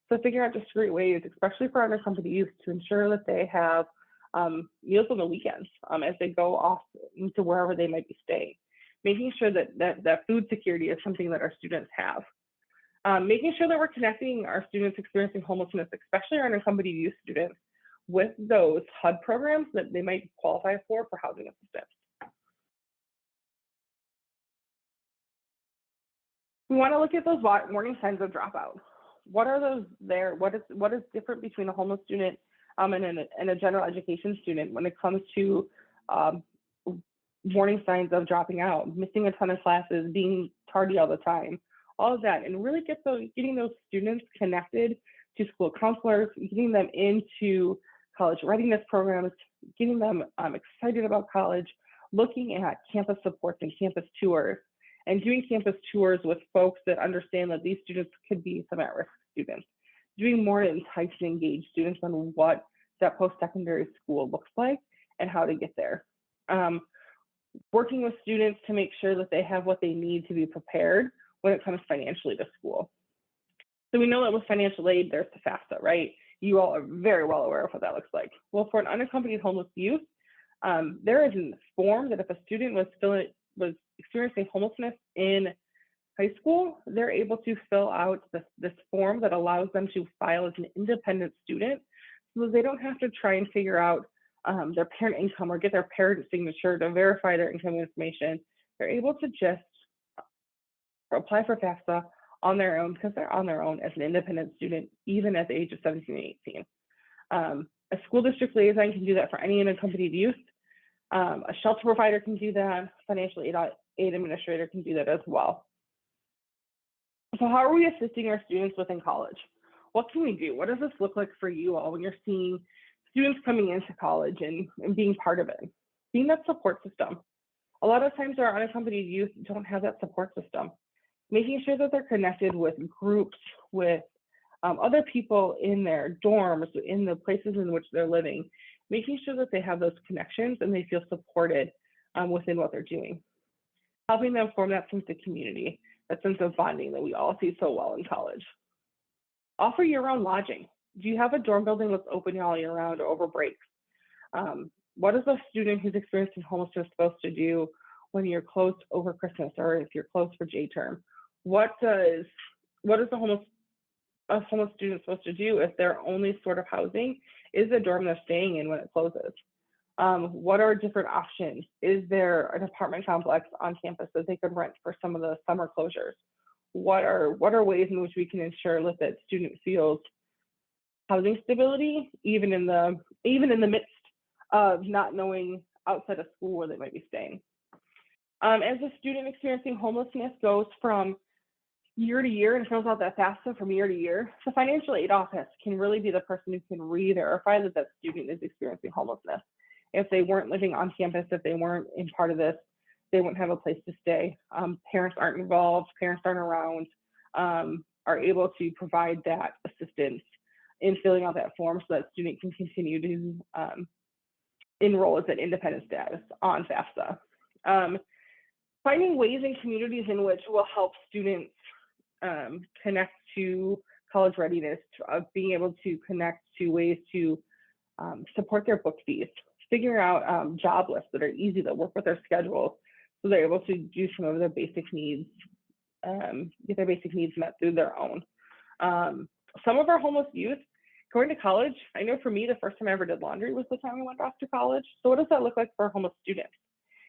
A: So figure out discrete ways, especially for unaccompanied youth, to ensure that they have meals on the weekends as they go off into wherever they might be staying. Making sure that food security is something that our students have. Making sure that we're connecting our students experiencing homelessness, especially our unaccompanied youth students, with those HUD programs that they might qualify for housing assistance. We want to look at those warning signs of dropout. What are those there? What is different between a homeless student and a general education student when it comes to warning signs of dropping out, missing a ton of classes, being tardy all the time, all of that, and really getting those students connected to school counselors, getting them into college readiness programs, getting them excited about college, looking at campus supports and campus tours, and doing campus tours with folks that understand that these students could be some at-risk students, doing more to entice and engage students on what that post-secondary school looks like and how to get there. Working with students to make sure that they have what they need to be prepared when it comes financially to school. So we know that with financial aid, there's the FAFSA, right? You all are very well aware of what that looks like. Well, for an unaccompanied homeless youth, there is a form that if a student was experiencing homelessness in high school, they're able to fill out this form that allows them to file as an independent student, so that they don't have to try and figure out their parent income or get their parent signature to verify their income information. They're able to just apply for FAFSA on their own, because they're on their own as an independent student, even at the age of 17 and 18. A school district liaison can do that for any unaccompanied youth. A shelter provider can do that. Financial aid administrator can do that as well. So how are we assisting our students within college? What can we do? What does this look like for you all when you're seeing students coming into college and being part of it? Being that support system. A lot of times our unaccompanied youth don't have that support system. Making sure that they're connected with groups, with other people in their dorms, in the places in which they're living, making sure that they have those connections and they feel supported within what they're doing. Helping them form that sense of community, that sense of bonding that we all see so well in college. Offer year-round lodging. Do you have a dorm building that's open all year round or over breaks? What is a student who's experiencing homelessness supposed to do when you're closed over Christmas or if you're closed for J-term? What is a homeless student supposed to do if their only sort of housing is the dorm they're staying in when it closes? What are different options? Is there an apartment complex on campus that they could rent for some of the summer closures? What are ways in which we can ensure that student feels housing stability, even in the midst of not knowing outside of school where they might be staying? As a student experiencing homelessness goes from year to year and fills out that FAFSA from year to year, the financial aid office can really be the person who can re-verify that that student is experiencing homelessness. If they weren't living on campus, if they weren't in part of this, they wouldn't have a place to stay. Parents aren't involved, parents aren't around, are able to provide that assistance in filling out that form so that student can continue to enroll as an independent status on FAFSA. Finding ways and communities in which will help students connect to college readiness, being able to connect to ways to support their book fees, figuring out job lists that are easy, that work with their schedules, so they're able to do some of their basic needs, get their basic needs met through their own. Some of our homeless youth going to college, I know for me, the first time I ever did laundry was the time I went off to college. So what does that look like for homeless students?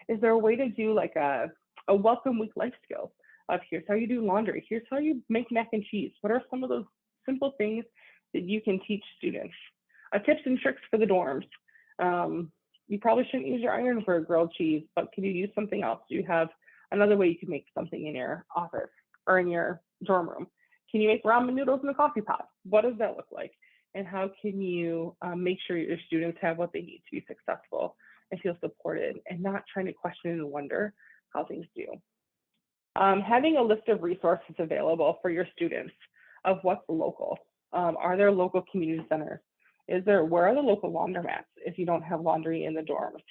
A: Is there a way to do like a welcome week life skills? Here's how you do laundry. Here's how you make mac and cheese. What are some of those simple things that you can teach students? Tips and tricks for the dorms. You probably shouldn't use your iron for grilled cheese, but can you use something else? Do you have another way you can make something in your office or in your dorm room? Can you make ramen noodles in a coffee pot? What does that look like? And how can you make sure your students have what they need to be successful and feel supported and not trying to question and wonder how things do? Having a list of resources available for your students of what's local. Are there local community centers? Where are the local laundromats if you don't have laundry in the dorms?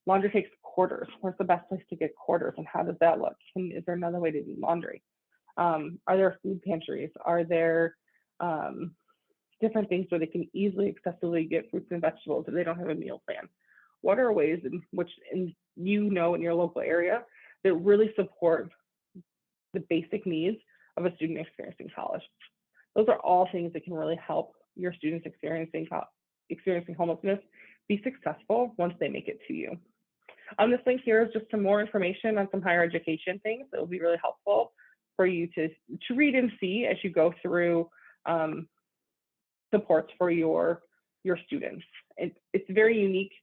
A: Laundry takes quarters. Where's the best place to get quarters and how does that look? Is there another way to do laundry? Are there food pantries? Are there different things where they can easily, accessibly get fruits and vegetables if they don't have a meal plan? What are ways in which in your local area that really support the basic needs of a student experiencing college? Those are all things that can really help your students experiencing homelessness be successful once they make it to you. This link here is just some more information on some higher education things that will be really helpful for you to read and see as you go through supports for your students. It's very unique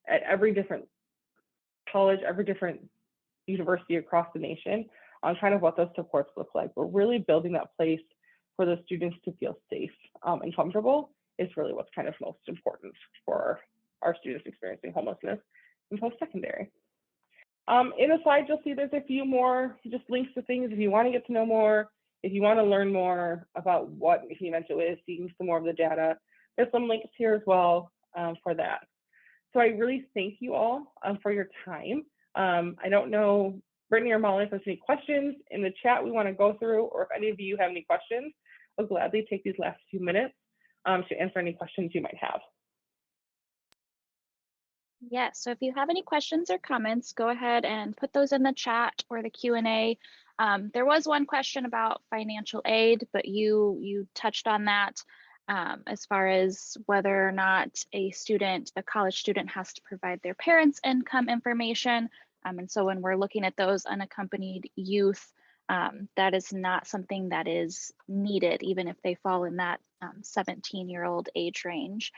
A: at every different college, every different university across the nation on kind of what those supports look like. We're really building that place for the students to feel safe and comfortable is really what's kind of most important for our students experiencing homelessness in post-secondary. In the slides, you'll see there's a few more just links to things if you want to get to know more, if you want to learn more about what McKinney-Vento is, seeing some more of the data. There's some links here as well for that. So I really thank you all for your time. I don't know, Brittany or Molly, if there's any questions in the chat we want to go through, or if any of you have any questions, I'll gladly take these last few minutes to answer any questions you might have.
B: Yes, so if you have any questions or comments, go ahead and put those in the chat or the Q&A. There was one question about financial aid, but you touched on that as far as whether or not a college student has to provide their parents' income information. And so when we're looking at those unaccompanied youth, that is not something that is needed, even if they fall in that 17-year-old age range.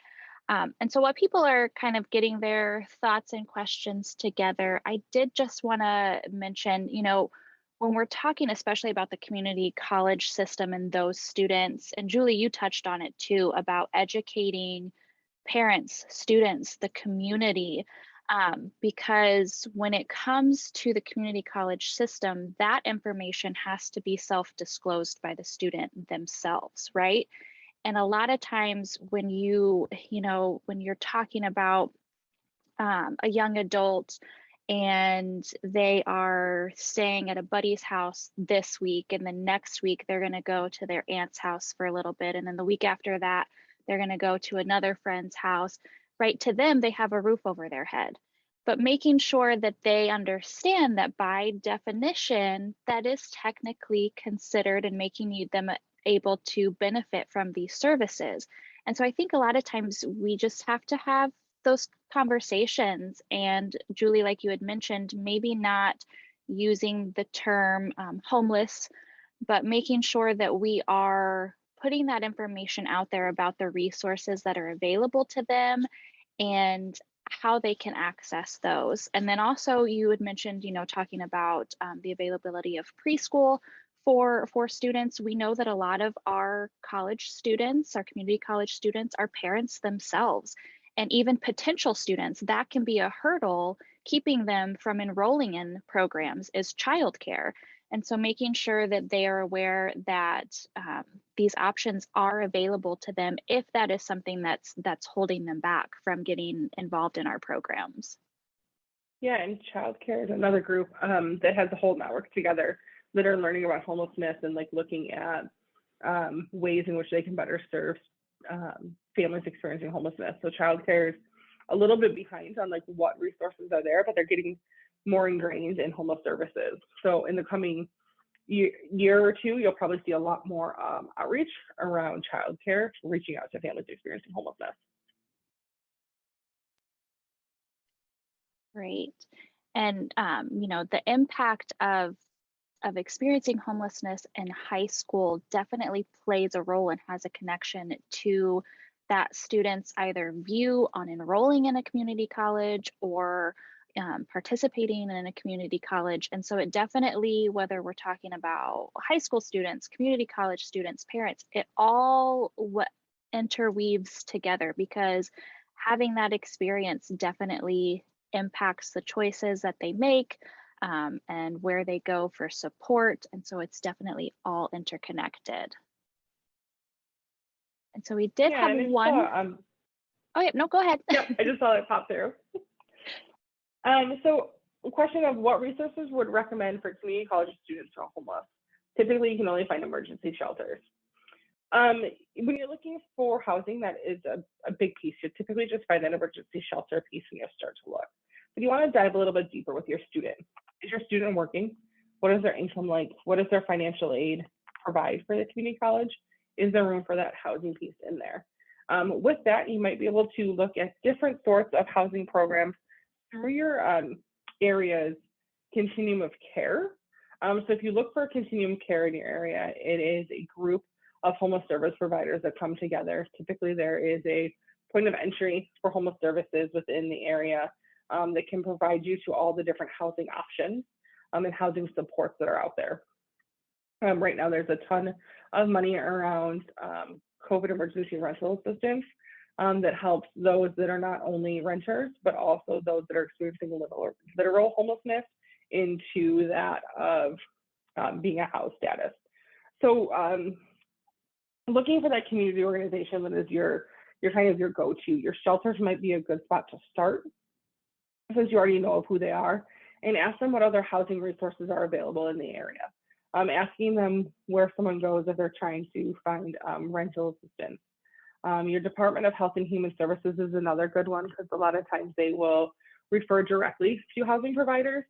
B: And so while people are kind of getting their thoughts and questions together, I did just want to mention, when we're talking especially about the community college system and those students, and Julie, you touched on it too, about educating parents, students, the community, because when it comes to the community college system, that information has to be self-disclosed by the student themselves, right? And a lot of times when when you're talking about a young adult and they are staying at a buddy's house this week, and the next week they're going to go to their aunt's house for a little bit, and then the week after that they're going to go to another friend's house, right? To them, they have a roof over their head. But making sure that they understand that by definition, that is technically considered and making them able to benefit from these services. And so I think a lot of times we just have to have those conversations. And Julie, like you had mentioned, maybe not using the term homeless, but making sure that we are putting that information out there about the resources that are available to them and how they can access those. And then also you had mentioned, talking about the availability of preschool for students. We know that a lot of our college students, our community college students, are parents themselves, and even potential students. That can be a hurdle keeping them from enrolling in programs is childcare. And so making sure that they are aware that these options are available to them if that is something that's holding them back from getting involved in our programs.
A: Yeah, and childcare is another group that has a whole network together that are learning about homelessness and like looking at ways in which they can better serve families experiencing homelessness. So childcare is a little bit behind on like what resources are there, but they're getting more ingrained in homeless services. So in the coming year or two, you'll probably see a lot more outreach around childcare, reaching out to families experiencing homelessness.
B: Great. And the impact of experiencing homelessness in high school definitely plays a role and has a connection to that student's either view on enrolling in a community college or participating in a community college. And so it definitely, whether we're talking about high school students, community college students, parents, it all interweaves together, because having that experience definitely impacts the choices that they make and where they go for support. And so it's definitely all interconnected. And so we did have one. Oh, yeah, no, go ahead.
A: Yep, I just saw it pop through. So a question of what resources would recommend for community college students who are homeless? Typically, you can only find emergency shelters. When you're looking for housing, that is a big piece. You typically just find that emergency shelter piece when you start to look. But you want to dive a little bit deeper with your student. Is your student working? What is their income like? What does their financial aid provide for the community college? Is there room for that housing piece in there? With that, you might be able to look at different sorts of housing programs through your area's continuum of care. So if you look for a continuum care in your area, it is a group of homeless service providers that come together. Typically, there is a point of entry for homeless services within the area that can provide you to all the different housing options and housing supports that are out there. Right now, there's a ton of money around COVID emergency rental assistance that helps those that are not only renters, but also those that are experiencing literal homelessness into that of being a house status. So looking for that community organization that is your kind of your go-to. Your shelters might be a good spot to start, since you already know of who they are, and ask them what other housing resources are available in the area. Asking them where someone goes if they're trying to find rental assistance. Your Department of Health and Human Services is another good one because a lot of times they will refer directly to housing providers,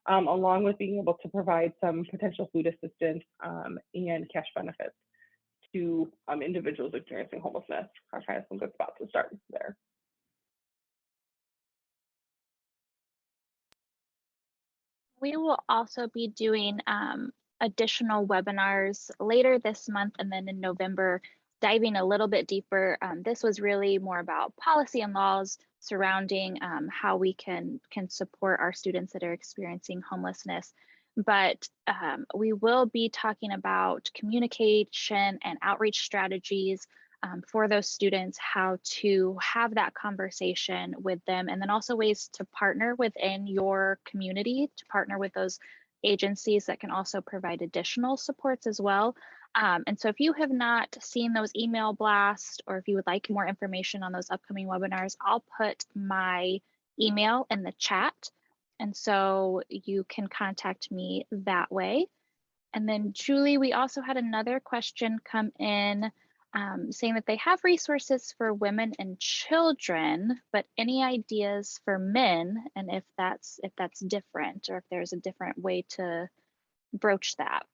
A: along with being able to provide some potential food assistance and cash benefits to individuals experiencing homelessness. Are kind of some good spots to start there.
B: We will also be doing additional webinars later this month and then in November, diving a little bit deeper. This was really more about policy and laws surrounding how we can support our students that are experiencing homelessness. But we will be talking about communication and outreach strategies for those students, how to have that conversation with them, and then also ways to partner within your community, to partner with those agencies that can also provide additional supports as well. And so if you have not seen those email blasts, or if you would like more information on those upcoming webinars, I'll put my email in the chat. And so you can contact me that way. And then Julie, we also had another question come in saying that they have resources for women and children, but any ideas for men, and if that's different, or if there's a different way to broach that.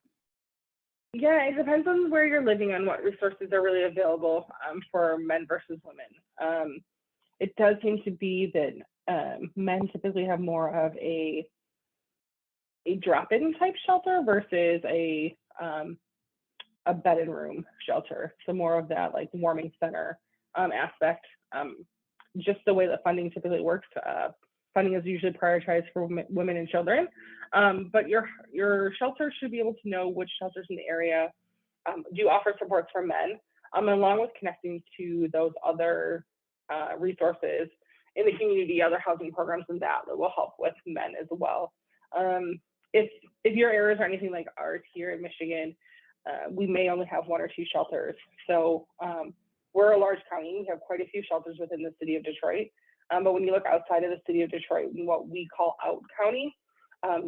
A: Yeah, it depends on where you're living and what resources are really available for men versus women. It does seem to be that men typically have more of a drop-in type shelter versus a bed and room shelter. So more of that like warming center aspect. Just the way that funding typically works, funding is usually prioritized for women and children. But your shelter should be able to know which shelters in the area do offer supports for men, along with connecting to those other resources in the community, other housing programs and that will help with men as well. If your areas are anything like ours here in Michigan, we may only have 1 or 2 shelters. So we're a large county. We have quite a few shelters within the city of Detroit. But when you look outside of the city of Detroit, in what we call out county,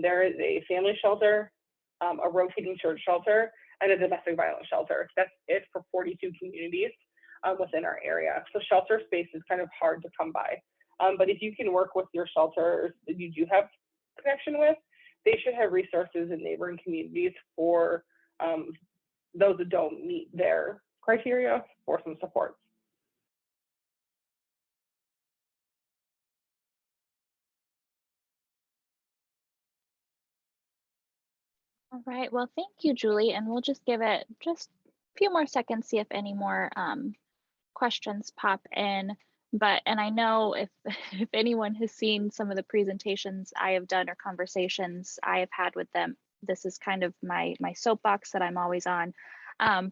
A: there is a family shelter, a rotating church shelter, and a domestic violence shelter. That's it for 42 communities within our area. So shelter space is kind of hard to come by. But if you can work with your shelters that you do have connection with, they should have resources in neighboring communities for those that don't meet their criteria for some support.
B: All right, well, thank you, Julie. And we'll just give it just a few more seconds, see if any more questions pop in. And I know if anyone has seen some of the presentations I have done or conversations I have had with them, this is kind of my soapbox that I'm always on.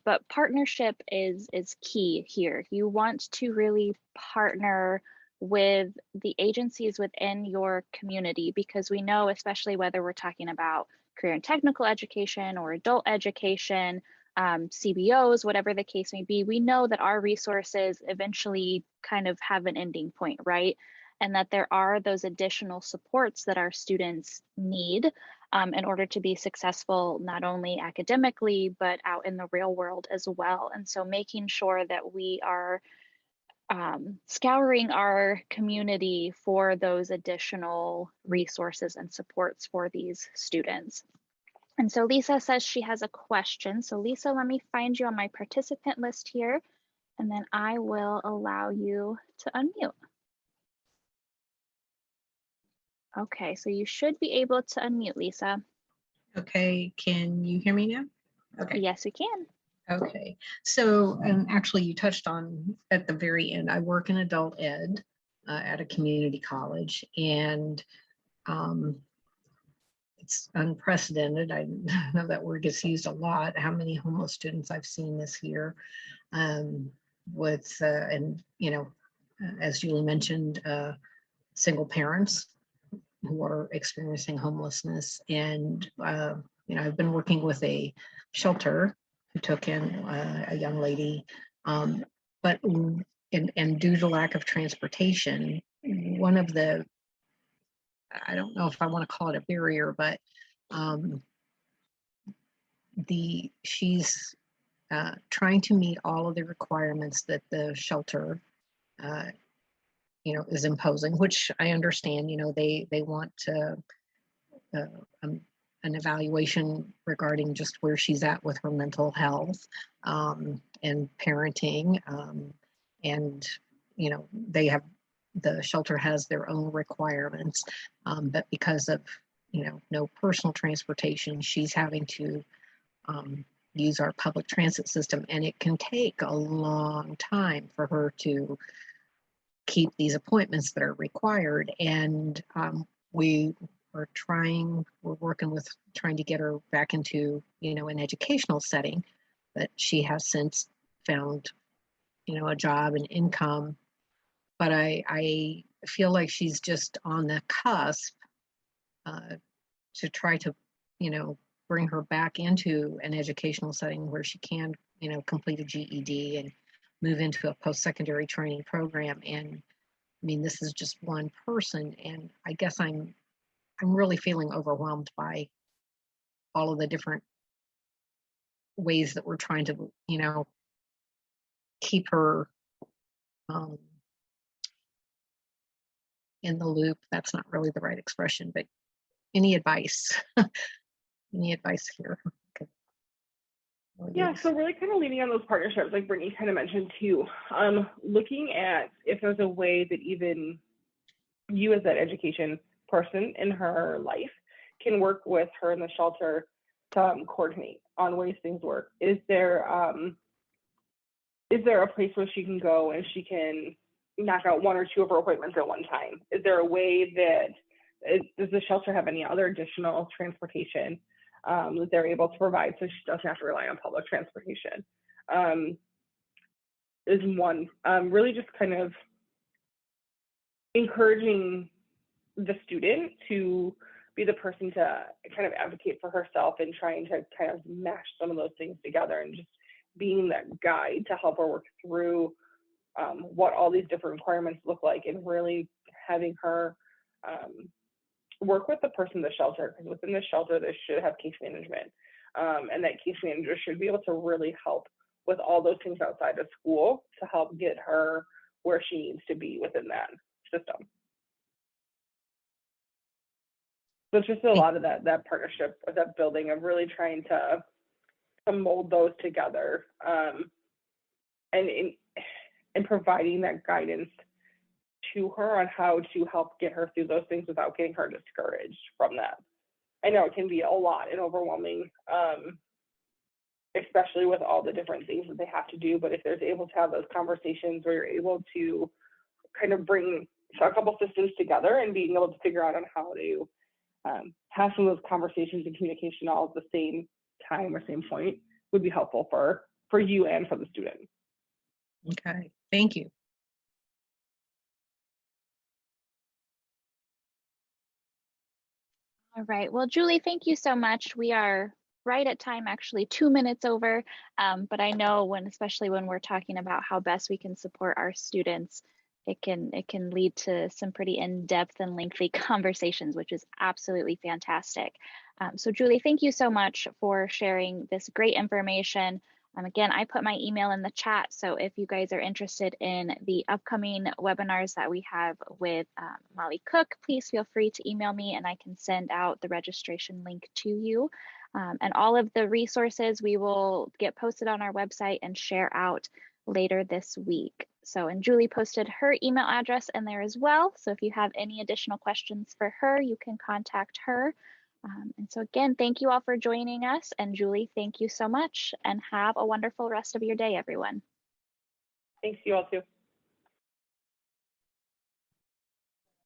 B: But partnership is key here. You want to really partner with the agencies within your community, because we know, especially whether we're talking about career and technical education or adult education, CBOs, whatever the case may be, we know that our resources eventually kind of have an ending point, right? And that there are those additional supports that our students need in order to be successful, not only academically, but out in the real world as well. And so making sure that we are scouring our community for those additional resources and supports for these students. And so Lisa says she has a question. So Lisa, let me find you on my participant list here, and then I will allow you to unmute. Okay, so you should be able to unmute, Lisa.
C: Okay, can you hear me now? Okay.
B: Yes, we can.
C: Okay, so actually you touched on at the very end, I work in adult ed at a community college, and it's unprecedented. I know that word gets used a lot, how many homeless students I've seen this year with, and you know, as Julie mentioned, single parents who are experiencing homelessness. And, you know, I've been working with a shelter who took in a young lady, but due to lack of transportation, one of the, I don't know if I want to call it a barrier, but she's trying to meet all of the requirements that the shelter, is imposing, which I understand. They want an evaluation regarding just where she's at with her mental health and parenting, and the shelter has their own requirements, but because of no personal transportation, she's having to use our public transit system, and it can take a long time for her to keep these appointments that are required. And we're working with trying to get her back into an educational setting, but she has since found a job and income. But I feel like she's just on the cusp to try to bring her back into an educational setting where she can complete a GED and move into a post-secondary training program. And I mean, this is just one person, and I guess I'm really feeling overwhelmed by all of the different ways that we're trying to keep her in the loop. That's not really the right expression, but any advice? Any advice here? Okay.
A: Yeah, so really kind of leaning on those partnerships, like Brittany kind of mentioned too, looking at if there's a way that even you as that education person in her life can work with her in the shelter to coordinate on ways things work. Is there a place where she can go and she can knock out 1 or 2 of her appointments at one time? Is there a way does the shelter have any other additional transportation that they're able to provide so she doesn't have to rely on public transportation? Is one. Really just kind of encouraging the student to be the person to kind of advocate for herself and trying to kind of mash some of those things together and just being that guide to help her work through what all these different requirements look like, and really having her work with the person in the shelter, because within the shelter they should have case management, and that case manager should be able to really help with all those things outside of school to help get her where she needs to be within that system. So it's just a lot of that partnership, or that building of really trying to mold those together, and providing that guidance to her on how to help get her through those things without getting her discouraged from that. I know it can be a lot and overwhelming, especially with all the different things that they have to do, but if there's able to have those conversations where you're able to kind of bring a couple systems together and being able to figure out on how to have some of those conversations and communication all at the same time or same point would be helpful for you and for the student.
C: Okay, thank you.
B: All right, well, Julie, thank you so much. We are right at time, actually 2 minutes over, but I know especially when we're talking about how best we can support our students, it can lead to some pretty in-depth and lengthy conversations, which is absolutely fantastic. So Julie, thank you so much for sharing this great information. Again, I put my email in the chat, so if you guys are interested in the upcoming webinars that we have with Molly Cook, please feel free to email me and I can send out the registration link to you. And all of the resources we will get posted on our website and share out later this week. So, and Julie posted her email address in there as well. So if you have any additional questions for her, you can contact her. And so again, thank you all for joining us. And Julie, thank you so much, and have a wonderful rest of your day, everyone.
A: Thanks, you all too.